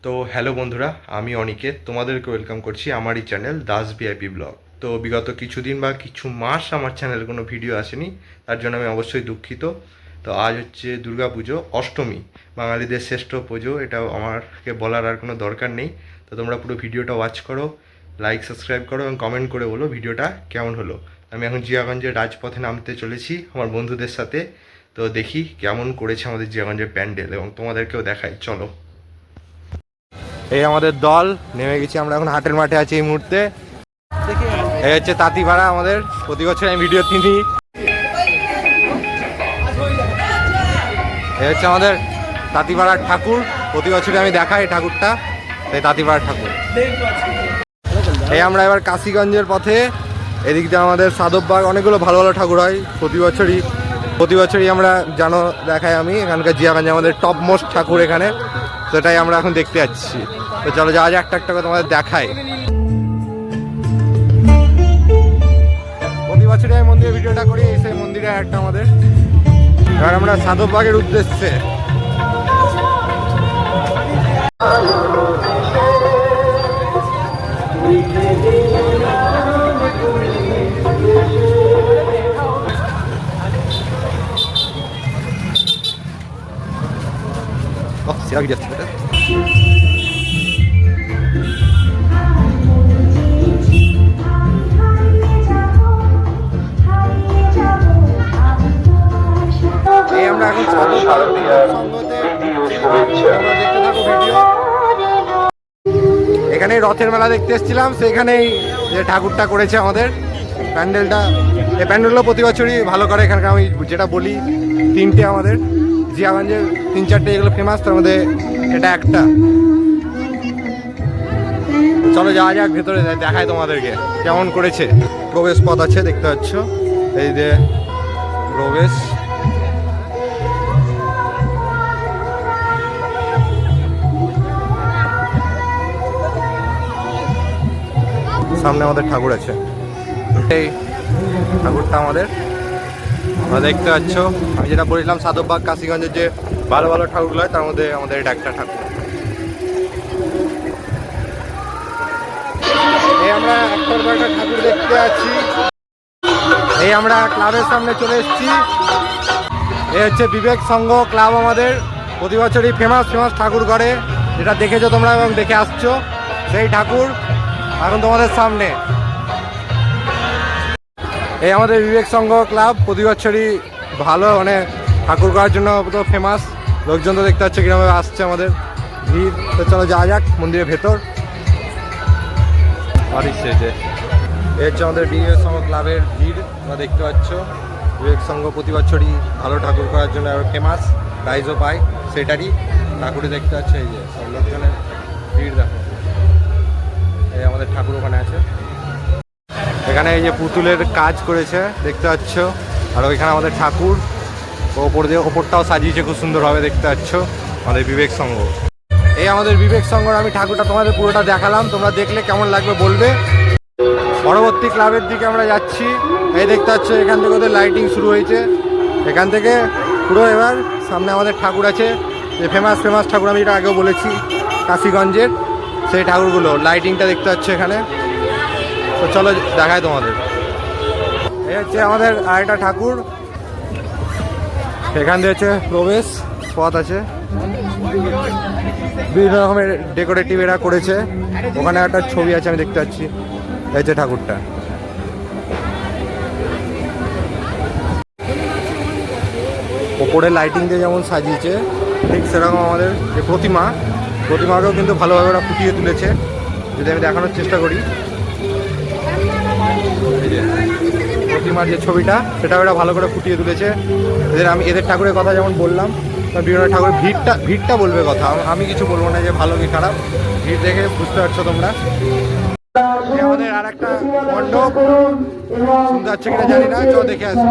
তো হ্যালো বন্ধুরা, আমি অনিকেত তোমাদেরকে ওয়েলকাম করছি আমার এই চ্যানেল দাস ভিআইপি ব্লগ। তো বিগত কিছুদিন বা কিছু মাস আমার চ্যানেলে কোনো ভিডিও আসেনি, তার জন্য আমি অবশ্যই দুঃখিত। তো আজ হচ্ছে দুর্গা পুজো, অষ্টমী, বাঙালিদের শ্রেষ্ঠ পুজো, এটা আমাকে বলার আর কোনো দরকার নেই। তো তোমরা পুরো ভিডিওটা ওয়াচ করো, লাইক সাবস্ক্রাইব করো এবং কমেন্ট করে বলো ভিডিওটা কেমন হলো। আমি এখন জিয়াগঞ্জের রাজপথে নামতে চলেছি আমার বন্ধুদের সাথে। তো দেখি কেমন করেছে আমাদের জিয়াগঞ্জের প্যান্ডেল এবং তোমাদেরকেও দেখাই, চলো। এই আমাদের দল নেমে গেছি, আমরা এখন হাটের মাঠে আছি এই মুহূর্তে। এই হচ্ছে তাঁতিপাড়া, আমাদের প্রতি বছর আমি ভিডিও তিনি। এই হচ্ছে আমাদের তাঁতিপাড়ার ঠাকুর, প্রতি বছরই আমি দেখাই এই ঠাকুরটা, এই তাঁতিপাড়ার ঠাকুর। এই আমরা এবার কাশীগঞ্জের পথে, এদিক দিয়ে আমাদের সাদববাগ, অনেকগুলো ভালো ভালো ঠাকুর হয় প্রতি বছরই আমরা জানো দেখাই আমি। এখানকার জিয়াগঞ্জে আমাদের টপ মোস্ট ঠাকুর এখানে, সেটাই আমরা এখন দেখতে যাচ্ছি। তো চলো যাওয়া যাক, একটা করে তোমাদের দেখাই। প্রতি বছরই আমি মন্দিরের ভিডিওটা করি, এই সেই মন্দিরে একটা আমাদের। এবার আমরা সাদববাগের উদ্দেশ্যে। Siyah gidiyor şimdi. আমরা এখন এখানে রথের মেলা দেখতে এসেছিলাম, সেখানেই যে ঠাকুরটা করেছে আমাদের প্যান্ডেলটা। এই প্যান্ডেলও প্রতি বছরই ভালো করে এখানকার। আমি যেটা বলি, তিনটে আমাদের জিয়াগঞ্জের 3-4টে এগুলো ফেমাস, তার মধ্যে এটা একটা। চলো যাওয়া যাক ভেতরে, দেখায় তোমাদেরকে কেমন করেছে। প্রবেশ পথ আছে, দেখতে পাচ্ছ, এই যে প্রবেশ। সামনে আমাদের ঠাকুর আছে, এই ঠাকুরটা আমাদের দেখতে পাচ্ছ। আমি যেটা বলেছিলাম সাদববাগ কাশীগঞ্জের যে ভালো ভালো ঠাকুরগুলো হয়, তার মধ্যে আমাদের এটা একটা ঠাকুর। এই আমরা একটার পর একটা ঠাকুর দেখতে আছি। এই আমরা ক্লাবের সামনে চলে এসেছি। এই হচ্ছে বিবেক সংঘ ক্লাব, আমাদের প্রতি বছরই ফেমাস ঠাকুর করে, যেটা দেখেছো তোমরা এবং দেখে আসছো। সেই ঠাকুর এখন তোমাদের সামনে। এই আমাদের বিবেক সংঘ ক্লাব প্রতি বছরই ভালো, মানে ঠাকুর করার জন্য তো ফেমাস। লোকজন তো দেখতে পাচ্ছে কিভাবে আসছে, আমাদের ভিড়। তো চলো যাওয়া যাক মন্দিরের ভেতর। এই হচ্ছে আমাদের বিবেক সংঘ ক্লাবের ভিড়, তোমরা দেখতে পাচ্ছ। বিবেক সংঘ প্রতি বছরই ভালো ঠাকুর করার জন্য ফেমাস, প্রাইজও পায় সেটারই। ঠাকুরই দেখতে পাচ্ছে, এই যে সব লোকজনের ভিড় দেখো। এই আমাদের ঠাকুর ওখানে আছে, এখানে এই যে পুতুলের কাজ করেছে দেখতে পাচ্ছ। আর ওইখানে আমাদের ঠাকুর, ওপরটাও সাজিয়েছে খুব সুন্দরভাবে, দেখতে পাচ্ছ আমাদের বিবেক সংঘ। এই আমাদের বিবেক সংঘর আমি ঠাকুরটা তোমাদের পুরোটা দেখালাম, তোমরা দেখলে কেমন লাগবে বলবে। পরবর্তী ক্লাবের দিকে আমরা যাচ্ছি। এই দেখতে পাচ্ছ এখান থেকে ওদের লাইটিং শুরু হয়েছে, এখান থেকে পুরো। এবার সামনে আমাদের ঠাকুর আছে, যে ফেমাস ঠাকুর আমি যেটা আগেও বলেছি কাশীগঞ্জের, সেই ঠাকুরগুলো লাইটিংটা দেখতে পাচ্ছ এখানে। তো চলো দেখায় তোমাদের। এই হচ্ছে আমাদের আরেকটা ঠাকুর, এখান দিয়ে হচ্ছে প্রবেশ পথ আছে, বিভিন্ন রকমের ডেকোরেটিভ এরা করেছে। ওখানে একটা ছবি আছে আমি দেখতে পাচ্ছি, এই যে ঠাকুরটা। ওপরে লাইটিং দিয়ে যেমন সাজিয়েছে, ঠিক সেরকম আমাদের যে প্রতিমাকেও কিন্তু ভালোভাবে ওরা ফুটিয়ে তুলেছে। যদি আমি দেখানোর চেষ্টা করি, প্রতিমার যে ছবিটা, সেটাও এরা ভালো করে ফুটিয়ে তুলেছে। এদের ঠাকুরের কথা যেমন বললাম, বিভিন্ন ঠাকুরের ভিড়টা বলবে কথা, আমি কিছু বলবো না যে ভালো কি খারাপ, ভিড় দেখে বুঝতে পারছো তোমরা। আমাদের আর একটা মণ্ডপ, শুনতে পাচ্ছ কিনা জানি না, চলো দেখে আসি।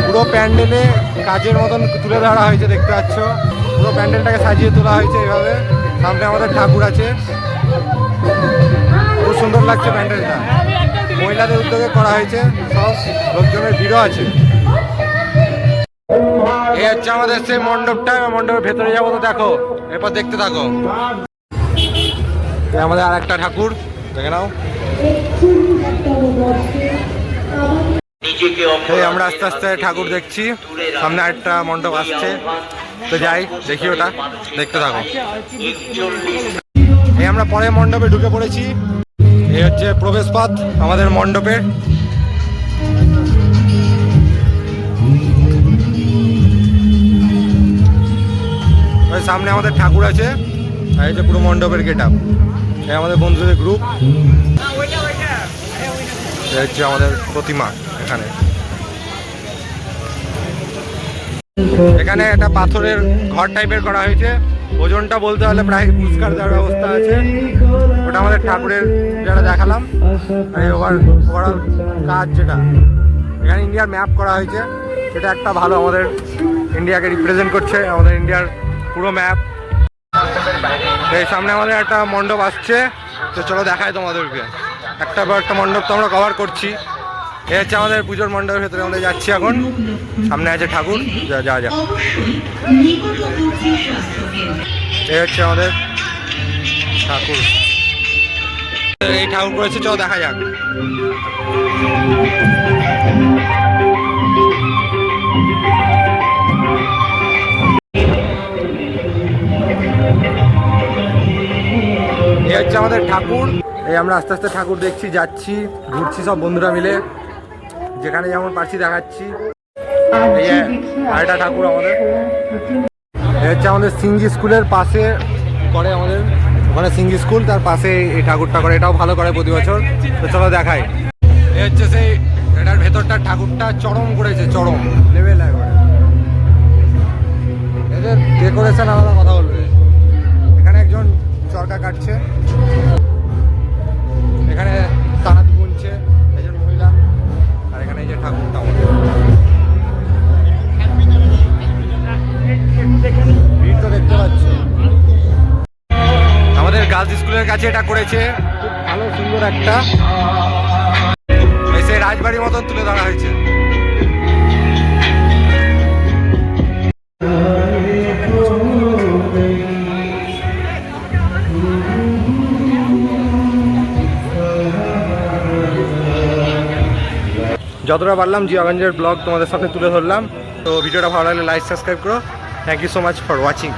পুরো প্যান্ডেলে কাজের মতন তুলে ধরা হয়েছে, দেখতে পাচ্ছ। পুরো প্যান্ডেলটাকে সাজিয়ে তোলা হয়েছে এইভাবে। সামনে আমাদের ঠাকুর আছে, খুব সুন্দর লাগছে প্যান্ডেলটা। মহিলাদের উদ্যোগে করা হয়েছে, সব লোকজনের ভিড়ও আছে। এই হচ্ছে আমাদের সেই মণ্ডপটা, মণ্ডপের ভেতরে যাবো তো দেখো, এরপর দেখতে থাকো। আমাদের আর একটা ঠাকুর দেখে নাও। এই আমরা আস্তে আস্তে ঠাকুর দেখছি, সামনে আরেকটা মণ্ডপ আসছে, তো যাই দেখি ওটা, দেখতে থাকো। এই আমরা পরে মণ্ডপে ঢুকে পড়েছি, এই হচ্ছে প্রবেশপথ আমাদের মণ্ডপের। ওই সামনে আমাদের ঠাকুর আছে, আর এই যে পুরো মণ্ডপের গেট আপ। এই আমাদের বন্ধুদের গ্রুপ, এই হচ্ছে আমাদের প্রতিমা। এখানে এখানে একটা পাথরের ঘর টাইপের করা হয়েছে, ওজনটা বলতে হলে প্রায় পুরস্কার দেওয়ার ব্যবস্থা আছে। ওটা আমাদের ঠাকুরের যেটা দেখালাম, আর ওভারঅল কাজ যেটা এখানে ইন্ডিয়ার ম্যাপ করা হয়েছে, সেটা একটা ভালো আমাদের ইন্ডিয়াকে রিপ্রেজেন্ট করছে, আমাদের ইন্ডিয়ার পুরো ম্যাপ। এই সামনে আমাদের একটা মণ্ডপ আসছে, তো চলো দেখাই তোমাদেরকে। একটা মণ্ডপ তো আমরা কভার করছি। এই হচ্ছে আমাদের পুজোর মণ্ডপের ভেতরে আমরা যাচ্ছি এখন, সামনে আছে ঠাকুর, যা যা। এই হচ্ছে আমাদের ঠাকুর, এই ঠাকুর করেছে, চলো দেখা যাক। এই হচ্ছে আমাদের ঠাকুর। এই আমরা আস্তে আস্তে ঠাকুর দেখছি, যাচ্ছি, ঘুরছি সব বন্ধুরা মিলে, যেখানে যেমন পারছি দেখাচ্ছি। এই আরেকটা ঠাকুর আমাদের, এই হচ্ছে আমাদের সিঙ্গি স্কুলের পাশে করে, আমাদের ওখানে সিঙ্গি স্কুল, তার পাশে এই ঠাকুরটা করে, এটাও ভালো করে প্রতি বছর। তো চলো দেখাই। এই হচ্ছে সেই এটার ভেতরটা, ঠাকুরটা চরম করেছে, চরম লেভেল একবারে। এদের ডেকোরেশন আলাদা কথা বলবে। এখানে একজন চরকা কাটছে, এখানে তাঁত বুনছে একজন মহিলা, আর এখানে এই যে ঠাকুরটা আমাদের। ভিড় তো দেখতে পাচ্ছ। আমাদের গার্লস স্কুলের কাছে এটা করেছে, খুব ভালো সুন্দর একটা, সেই রাজবাড়ির মতন তুলে ধরা হয়েছে। যতটা পারলাম জিয়াগঞ্জের ব্লগ তোমাদের সামনে তুলে ধরলাম। তো ভিডিওটা ভালো লাগলে লাইক সাবস্ক্রাইব করো। Thank you so much for watching.